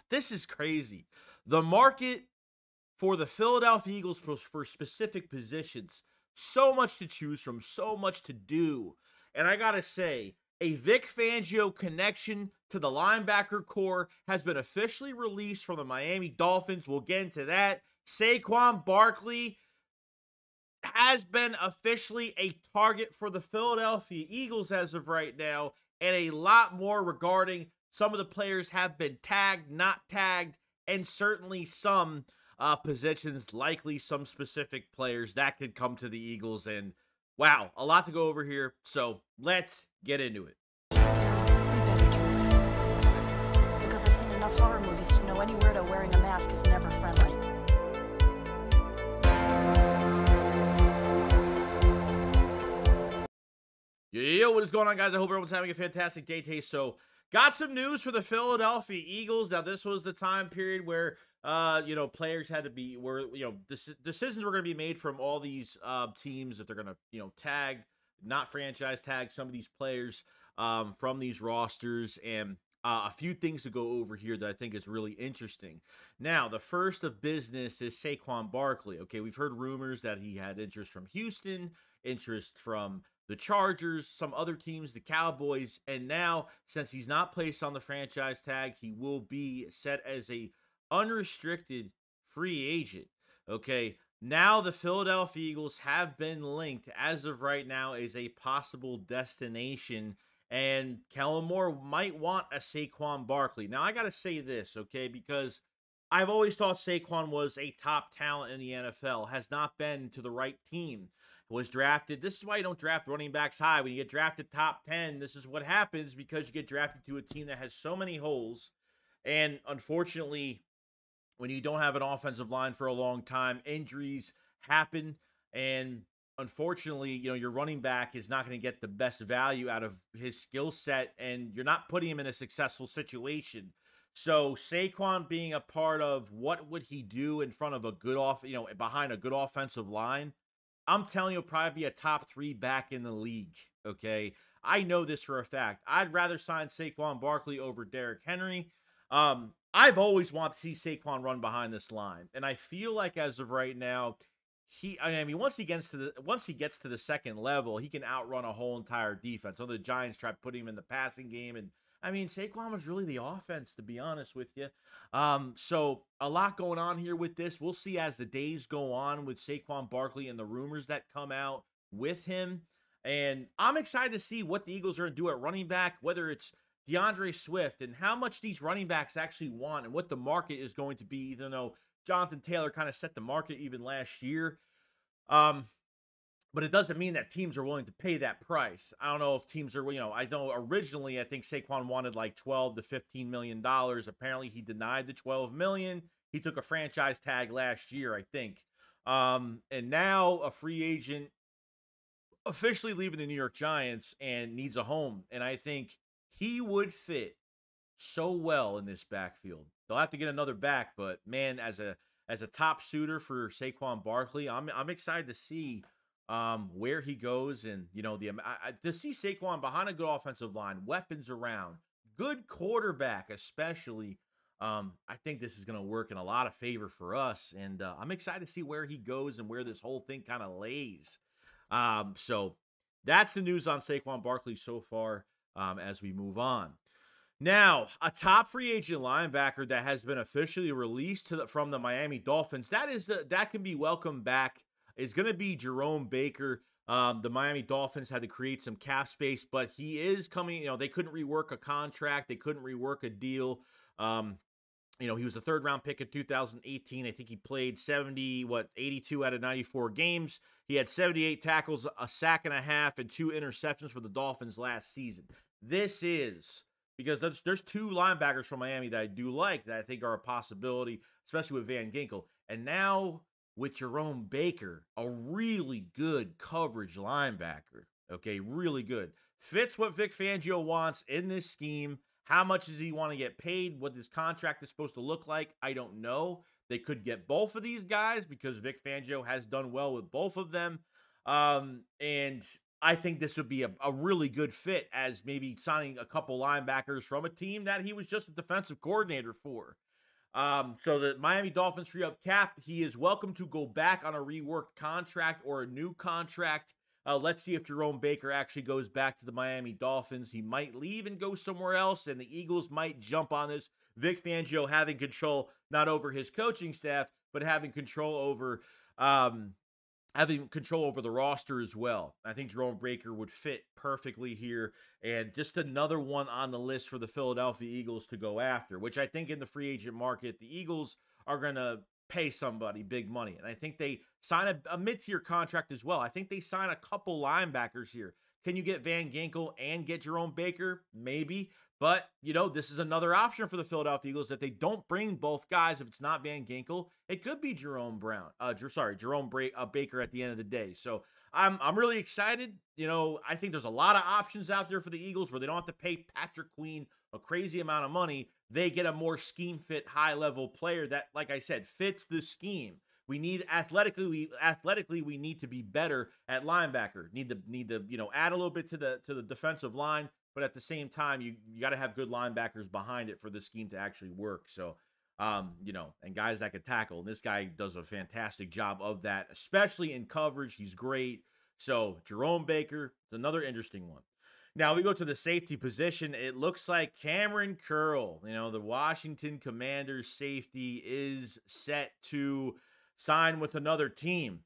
this is crazy. The market for the Philadelphia Eagles for specific positions, so much to choose from, so much to do. And I got to say, a Vic Fangio connection to the linebacker core has been officially released from the Miami Dolphins. We'll get into that. Saquon Barkley has been officially a target for the Philadelphia Eagles as of right now, and a lot more regarding some of the players have been tagged, not tagged, and certainly some positions, likely some specific players that could come to the Eagles. And wow, a lot to go over here. So let's get into it. Because I've seen enough horror movies to know any weirdo wearing a mask is never friendly. Yo, what is going on, guys? I hope everyone's having a fantastic day today. So, got some news for the Philadelphia Eagles. Now, this was the time period where, players had to be, decisions were going to be made from all these teams if they're going to, tag, not franchise tag some of these players from these rosters. And a few things to go over here that I think is really interesting. Now, the first of business is Saquon Barkley. Okay, we've heard rumors that he had interest from Houston, interest from the Chargers, some other teams, the Cowboys, and now, since he's not placed on the franchise tag, he will be set as a unrestricted free agent. Okay, now the Philadelphia Eagles have been linked, as of right now, as a possible destination, and Kellen Moore might want a Saquon Barkley. Now, I got to say this, okay, because I've always thought Saquon was a top talent in the NFL, has not been to the right team. Was drafted. This is why you don't draft running backs high. When you get drafted top 10, this is what happens because you get drafted to a team that has so many holes. And unfortunately, when you don't have an offensive line for a long time, injuries happen. And unfortunately, your running back is not going to get the best value out of his skill set, and you're not putting him in a successful situation. So Saquon being a part of what would he do in front of a good behind a good offensive line, I'm telling you, he'll probably be a top 3 back in the league, okay? I know this for a fact. I'd rather sign Saquon Barkley over Derrick Henry. I've always wanted to see Saquon run behind this line, and I feel like as of right now, once he gets to the second level, he can outrun a whole entire defense. So the Giants tried putting him in the passing game, and Saquon was really the offense, to be honest with you. So a lot going on here with this. We'll see as the days go on with Saquon Barkley and the rumors that come out with him. And I'm excited to see what the Eagles are going to do at running back, whether it's DeAndre Swift and how much these running backs actually want and what the market is going to be, even though Jonathan Taylor kind of set the market even last year. But it doesn't mean that teams are willing to pay that price. I don't know if teams are, I know originally I think Saquon wanted like $12 to $15 million. Apparently he denied the $12 million. He took a franchise tag last year, I think. And now a free agent officially leaving the New York Giants and needs a home. And I think he would fit so well in this backfield. They'll have to get another back, but man, as a top suitor for Saquon Barkley, I'm excited to see where he goes, and to see Saquon behind a good offensive line, weapons around, good quarterback especially. I think this is going to work in a lot of favor for us, and I'm excited to see where he goes and where this whole thing kind of lays. So that's the news on Saquon Barkley so far. As we move on. Now, a top free agent linebacker that has been officially released from the Miami Dolphins, that can be welcomed back, is going to be Jerome Baker. The Miami Dolphins had to create some cap space, but he is coming. They couldn't rework a contract. They couldn't rework a deal. He was a third-round pick in 2018. I think he played 82 out of 94 games. He had 78 tackles, a sack and a half, and 2 interceptions for the Dolphins last season. This is because there's 2 linebackers from Miami that I do like that I think are a possibility, especially with Van Ginkel. And now with Jerome Baker, a really good coverage linebacker. Okay, really good. Fits what Vic Fangio wants in this scheme. How much does he want to get paid? What this contract is supposed to look like? I don't know. They could get both of these guys because Vic Fangio has done well with both of them. And I think this would be a really good fit as maybe signing a couple linebackers from a team that he was just a defensive coordinator for. So the Miami Dolphins free up cap. He is welcome to go back on a reworked contract or a new contract. Let's see if Jerome Baker actually goes back to the Miami Dolphins. He might leave and go somewhere else, and the Eagles might jump on this. Vic Fangio having control not over his coaching staff, but having control over the roster as well. I think Jerome Baker would fit perfectly here, and just another one on the list for the Philadelphia Eagles to go after, which I think in the free agent market, the Eagles are going to pay somebody big money. And I think they sign a mid-tier contract as well. I think they sign a couple linebackers here. Can you get Van Ginkel and get Jerome Baker? Maybe. But, this is another option for the Philadelphia Eagles. If they don't bring both guys, if it's not Van Ginkel, it could be Jerome Baker at the end of the day. So I'm really excited. I think there's a lot of options out there for the Eagles where they don't have to pay Patrick Queen a crazy amount of money. They get a more scheme fit, high level player that, like I said, fits the scheme. We need athletically, we need to be better at linebacker. Need to add a little bit to the defensive line. But at the same time, you got to have good linebackers behind it for the scheme to actually work. So, and guys that can tackle. And this guy does a fantastic job of that, especially in coverage. He's great. So, Jerome Baker is another interesting one. Now, we go to the safety position. It looks like Kamren Curl, the Washington Commanders safety, is set to sign with another team,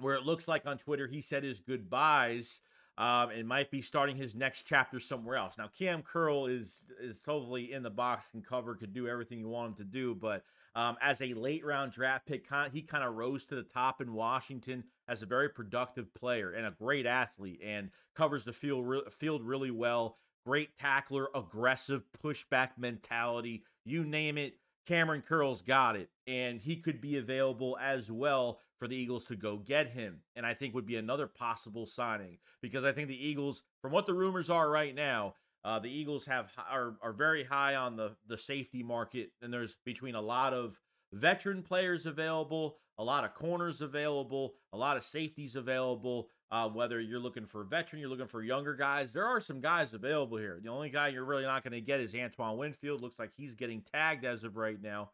where it looks like on Twitter he said his goodbyes. And might be starting his next chapter somewhere else. Now, Cam Curl is totally in the box, can cover, could do everything you want him to do. But as a late-round draft pick, he kind of rose to the top in Washington as a very productive player and a great athlete, and covers the field really well. Great tackler, aggressive, pushback mentality. You name it, Kamren Curl's got it. And he could be available as well for the Eagles to go get him. And I think would be another possible signing, because I think the Eagles, from what the rumors are right now, the Eagles are very high on the safety market. And there's between a lot of veteran players available, a lot of corners available, a lot of safeties available. Whether you're looking for a veteran, you're looking for younger guys, there are some guys available here. The only guy you're really not going to get is Antoine Winfield. Looks like he's getting tagged as of right now,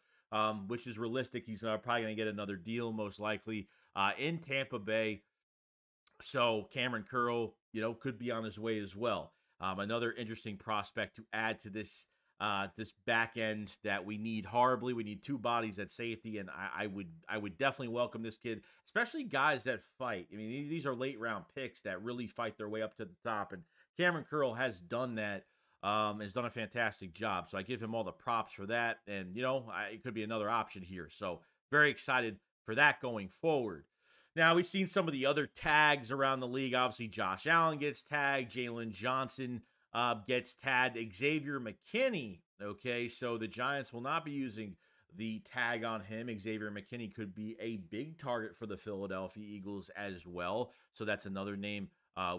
which is realistic. He's probably going to get another deal, most likely, in Tampa Bay. So Kamren Curl, could be on his way as well. Another interesting prospect to add to this back end that we need horribly. We need two bodies at safety, and I would definitely welcome this kid, especially guys that fight. I mean, these are late round picks that really fight their way up to the top, and Kamren Curl has done that. Has done a fantastic job. So I give him all the props for that, and it could be another option here. So very excited for that going forward. Now, we've seen some of the other tags around the league. Obviously, Josh Allen gets tagged. Jalen Johnson gets tagged. Xavier McKinney. Okay, so the Giants will not be using the tag on him. Xavier McKinney could be a big target for the Philadelphia Eagles as well. So that's another name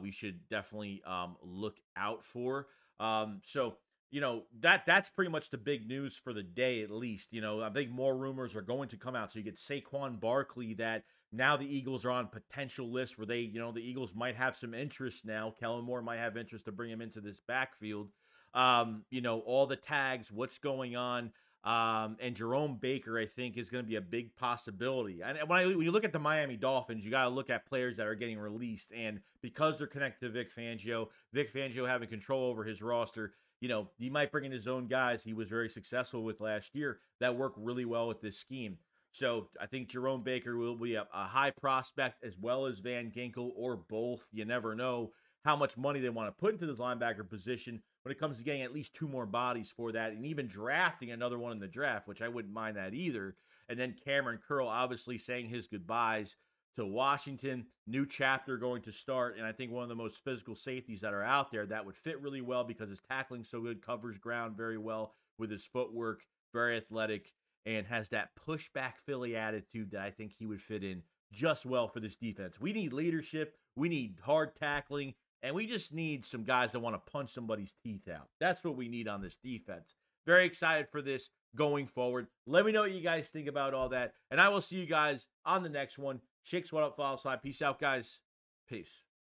we should definitely look out for. That's pretty much the big news for the day, at least. I think more rumors are going to come out. So you get Saquon Barkley, that now the Eagles are on potential list where the Eagles might have some interest now. Kellen Moore might have interest to bring him into this backfield. All the tags, what's going on. And Jerome Baker, I think, is going to be a big possibility. And when you look at the Miami Dolphins, you got to look at players that are getting released. And because they're connected to Vic Fangio having control over his roster, he might bring in his own guys he was very successful with last year that work really well with this scheme. So I think Jerome Baker will be a high prospect, as well as Van Ginkel, or both. You never know how much money they want to put into this linebacker position when it comes to getting at least two more bodies for that, and even drafting another one in the draft, which I wouldn't mind that either. And then Kamren Curl obviously saying his goodbyes to Washington. New chapter going to start, and I think one of the most physical safeties that are out there that would fit really well because his tackling so good, covers ground very well with his footwork, very athletic, and has that pushback Philly attitude that I think he would fit in just well for this defense. We need leadership, we need hard tackling, and we just need some guys that want to punch somebody's teeth out. That's what we need on this defense. Very excited for this going forward. Let me know what you guys think about all that, and I will see you guys on the next one. Shakes, what up, follow slide. Peace out, guys. Peace.